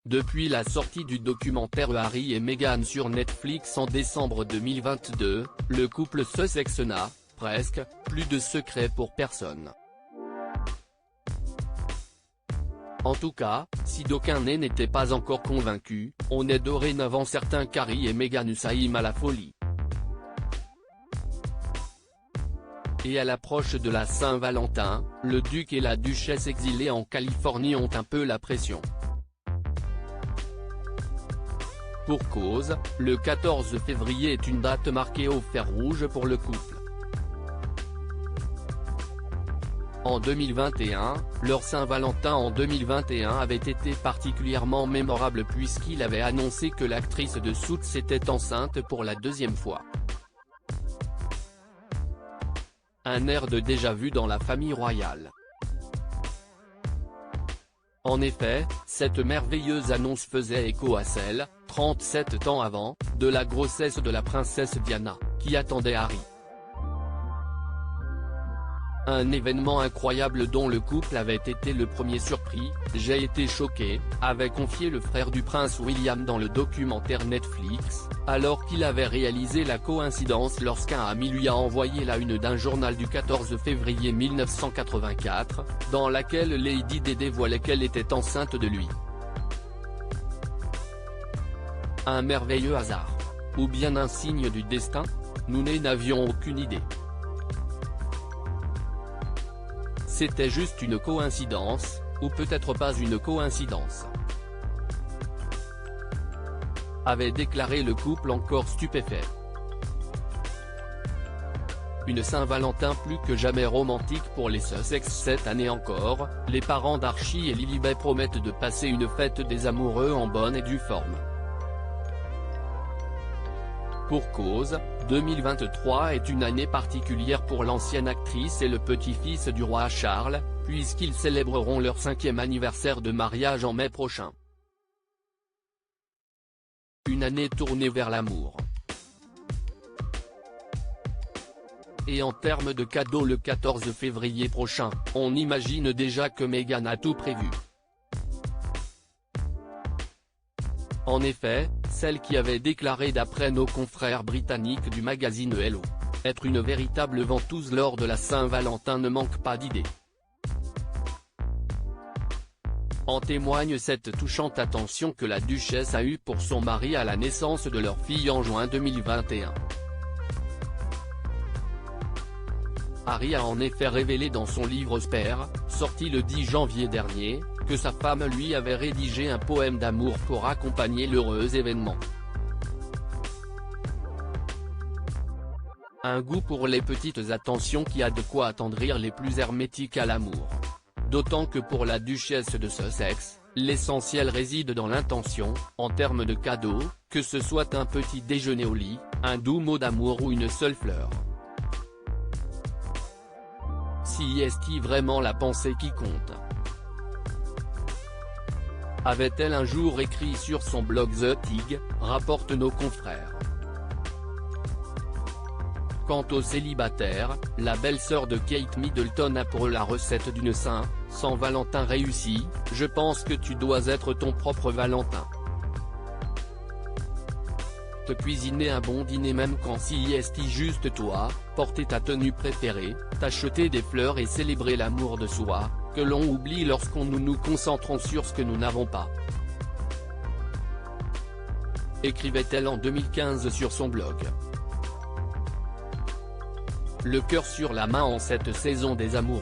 Depuis la sortie du documentaire Harry et Meghan sur Netflix en décembre 2022, le couple Sussex n'a, presque, plus de secret pour personne. En tout cas, si d'aucuns n'étaient pas encore convaincus, on est dorénavant certain qu'Harry et Meghan s'aiment à la folie. Et à l'approche de la Saint-Valentin, le duc et la duchesse exilés en Californie ont un peu la pression. Pour cause, le 14 février est une date marquée au fer rouge pour le couple. En 2021, leur Saint-Valentin en 2021 avait été particulièrement mémorable puisqu'il avait annoncé que l'actrice de Suits était enceinte pour la deuxième fois. Un air de déjà-vu dans la famille royale. En effet, cette merveilleuse annonce faisait écho à celle, 37 ans avant, de la grossesse de la princesse Diana, qui attendait Harry. Un événement incroyable dont le couple avait été le premier surpris. J'ai été choqué, avait confié le frère du prince William dans le documentaire Netflix, alors qu'il avait réalisé la coïncidence lorsqu'un ami lui a envoyé la une d'un journal du 14 février 1984, dans laquelle Lady Di dévoilait qu'elle était enceinte de lui. Un merveilleux hasard. Ou bien un signe du destin? Nous n'avions aucune idée. C'était juste une coïncidence, ou peut-être pas une coïncidence, avait déclaré le couple encore stupéfait. Une Saint-Valentin plus que jamais romantique pour les Sussex cette année encore, les parents d'Archie et Lilibet promettent de passer une fête des amoureux en bonne et due forme. Pour cause, 2023 est une année particulière pour l'ancienne actrice et le petit-fils du roi Charles, puisqu'ils célébreront leur 5e anniversaire de mariage en mai prochain. Une année tournée vers l'amour. Et en termes de cadeaux le 14 février prochain, on imagine déjà que Meghan a tout prévu. En effet, celle qui avait déclaré d'après nos confrères britanniques du magazine Hello, être une véritable ventouse lors de la Saint-Valentin ne manque pas d'idées. En témoigne cette touchante attention que la duchesse a eue pour son mari à la naissance de leur fille en juin 2021. Harry a en effet révélé dans son livre Spare, sorti le 10 janvier dernier, que sa femme lui avait rédigé un poème d'amour pour accompagner l'heureux événement. Un goût pour les petites attentions qui a de quoi attendrir les plus hermétiques à l'amour. D'autant que pour la duchesse de Sussex, l'essentiel réside dans l'intention, en termes de cadeaux, que ce soit un petit déjeuner au lit, un doux mot d'amour ou une seule fleur. Si est-il vraiment la pensée qui compte? Avait-elle un jour écrit sur son blog The Tig, rapportent nos confrères. Quant aux célibataires, la belle-sœur de Kate Middleton a pour la recette d'une Saint-Valentin réussie: je pense que tu dois être ton propre Valentin. Te cuisiner un bon dîner même quand si est juste toi, porter ta tenue préférée, t'acheter des fleurs et célébrer l'amour de soi, que l'on oublie lorsqu'on nous concentrons sur ce que nous n'avons pas. Écrivait-elle en 2015 sur son blog. Le cœur sur la main en cette saison des amoureux.